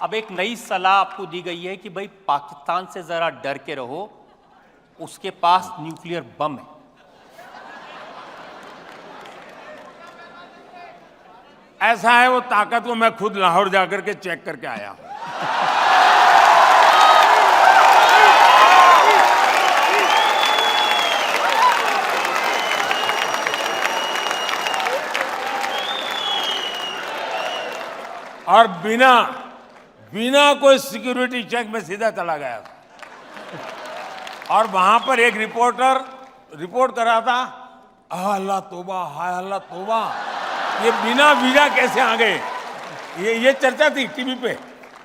अब एक नई सलाह आपको दी गई है कि भाई पाकिस्तान से जरा डर के रहो, उसके पास न्यूक्लियर बम है। ऐसा है वो ताकत को मैं खुद लाहौर जाकर के चेक करके आया हूं। और बिना कोई सिक्योरिटी चेक में सीधा चला गया था। और वहां पर एक रिपोर्टर रिपोर्ट कर रहा था, अल्लाह तौबा, हाय अल्लाह तौबा, ये बिना वीजा कैसे आ गए। ये चर्चा थी टीवी पे,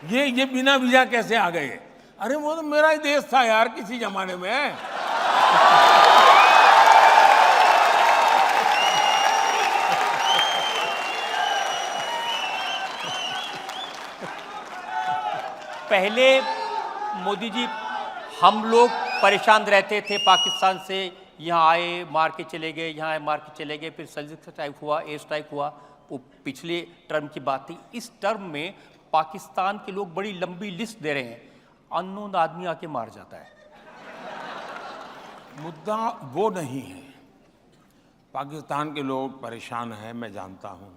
ये बिना वीजा कैसे आ गए। अरे वो तो मेरा ही देश था यार किसी जमाने में। पहले मोदी जी हम लोग परेशान रहते थे पाकिस्तान से, यहाँ आए मार के चले गए, यहाँ आए मार के चले गए, फिर सर्जिकल स्ट्राइक हुआ, एयर स्ट्राइक हुआ, वो पिछले टर्म की बात थी। इस टर्म में पाकिस्तान के लोग बड़ी लंबी लिस्ट दे रहे हैं, अननोन आदमी आके मार जाता है। मुद्दा वो नहीं है। पाकिस्तान के लोग परेशान हैं, मैं जानता हूं।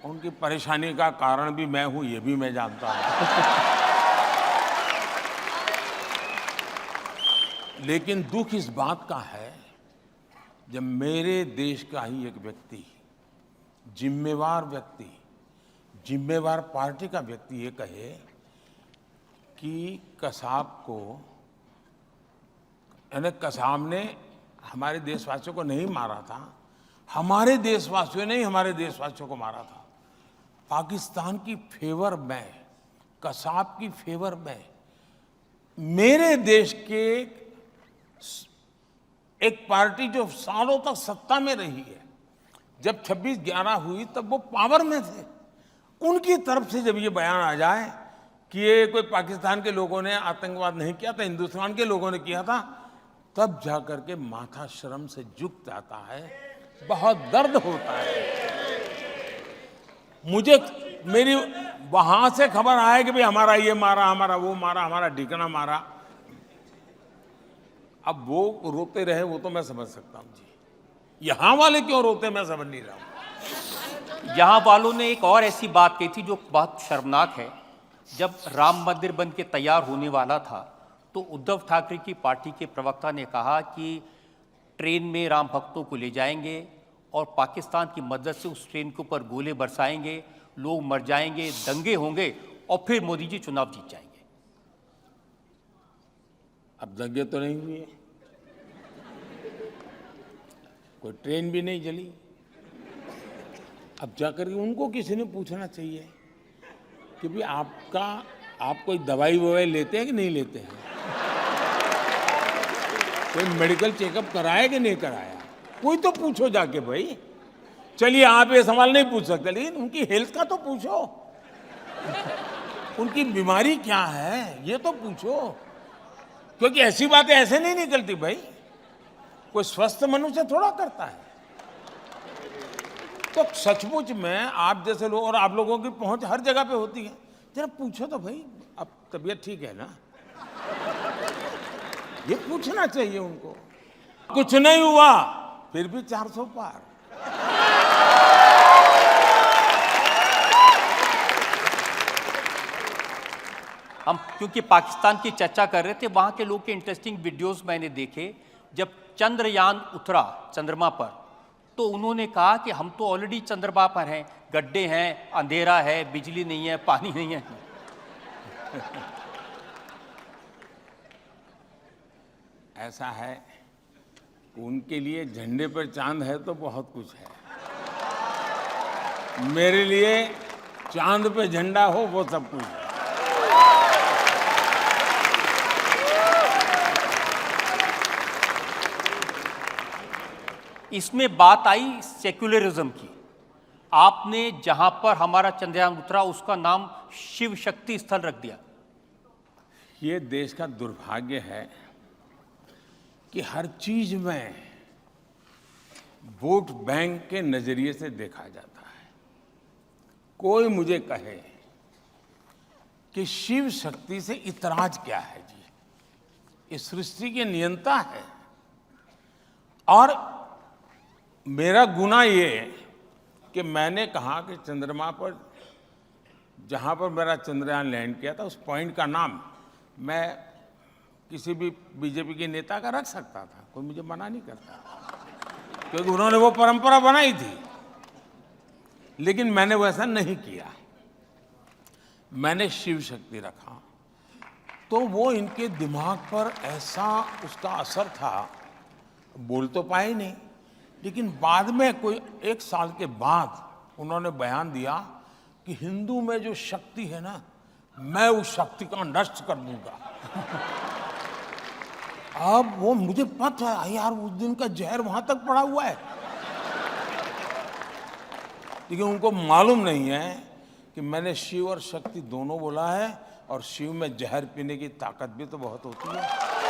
उनकी परेशानी का कारण भी मैं हूं, ये भी मैं जानता हूं। लेकिन दुख इस बात का है जब मेरे देश का ही एक व्यक्ति, जिम्मेवार व्यक्ति, जिम्मेवार पार्टी का व्यक्ति ये कहे कि कसाब को, यानी कसाब ने हमारे देशवासियों को नहीं मारा था, हमारे देशवासियों ने ही हमारे देशवासियों को मारा था। पाकिस्तान की फेवर में, कसाब की फेवर में, मेरे देश के एक पार्टी जो सालों तक सत्ता में रही है, जब 26/11 हुई तब वो पावर में थे, उनकी तरफ से जब ये बयान आ जाए कि ये कोई पाकिस्तान के लोगों ने आतंकवाद नहीं किया था, हिंदुस्तान के लोगों ने किया था, तब जाकर के माथा शर्म से झुक जाता है, बहुत दर्द होता है। मुझे मेरी वहां से खबर आए कि भाई हमारा ये मारा, हमारा वो मारा, हमारा ठिकाना मारा। अब वो रोते रहे वो तो मैं समझ सकता हूं जी, यहां वाले क्यों रोते मैं समझ नहीं रहा हूं। यहाँ वालों ने एक और ऐसी बात कही थी जो बहुत शर्मनाक है। जब राम मंदिर बन के तैयार होने वाला था तो उद्धव ठाकरे की पार्टी के प्रवक्ता ने कहा कि ट्रेन में राम भक्तों को ले जाएंगे और पाकिस्तान की मदद से उस ट्रेन के ऊपर गोले बरसाएंगे, लोग मर जाएंगे, दंगे होंगे और फिर मोदी जी चुनाव जीत जाएंगे। अब दंगे तो नहीं हुए, कोई ट्रेन भी नहीं चली। अब जाकर के उनको किसी ने पूछना चाहिए कि भाई आप कोई दवाई ववाई लेते हैं कि नहीं लेते हैं, कोई मेडिकल चेकअप कराया कि नहीं कराया, कोई तो पूछो जाके भाई। चलिए आप ये सवाल नहीं पूछ सकते, लेकिन उनकी हेल्थ का तो पूछो, उनकी बीमारी क्या है ये तो पूछो, क्योंकि ऐसी बातें ऐसे नहीं निकलती भाई, कोई स्वस्थ मनुष्य थोड़ा करता है। तो सचमुच में आप जैसे लोग और आप लोगों की पहुंच हर जगह पे होती है, जरा पूछो तो भाई, अब तबीयत ठीक है ना, ये पूछना चाहिए उनको। कुछ नहीं हुआ फिर भी 400 पार। हम क्योंकि पाकिस्तान की चर्चा कर रहे थे, वहाँ के लोग के इंटरेस्टिंग वीडियोस मैंने देखे। जब चंद्रयान उतरा चंद्रमा पर तो उन्होंने कहा कि हम तो ऑलरेडी चंद्रमा पर हैं, गड्ढे हैं, अंधेरा है, बिजली नहीं है, पानी नहीं है। ऐसा है, उनके लिए झंडे पर चांद है तो बहुत कुछ है, मेरे लिए चांद पे झंडा हो वो सब कुछ है। इसमें बात आई सेक्युलरिज्म की। आपने जहां पर हमारा चंद्रयान उतरा उसका नाम शिव शक्ति स्थल रख दिया। ये देश का दुर्भाग्य है कि हर चीज में वोट बैंक के नजरिए से देखा जाता है। कोई मुझे कहे कि शिव शक्ति से इतराज क्या है जी, ये सृष्टि के नियंता है। और मेरा गुनाह ये कि मैंने कहा कि चंद्रमा पर जहां पर मेरा चंद्रयान लैंड किया था उस पॉइंट का नाम मैं किसी भी बीजेपी के नेता का रख सकता था, कोई मुझे मना नहीं करता, क्योंकि उन्होंने वो परंपरा बनाई थी। लेकिन मैंने वैसा नहीं किया, मैंने शिव शक्ति रखा। तो वो इनके दिमाग पर ऐसा उसका असर था, बोल तो पाए नहीं, लेकिन बाद में कोई 1 साल के बाद उन्होंने बयान दिया कि हिंदू में जो शक्ति है ना, मैं उस शक्ति को नष्ट कर दूंगा। अब वो मुझे पता है यार, उस दिन का जहर वहां तक पड़ा हुआ है, लेकिन उनको मालूम नहीं है कि मैंने शिव और शक्ति दोनों बोला है, और शिव में जहर पीने की ताकत भी तो बहुत होती है।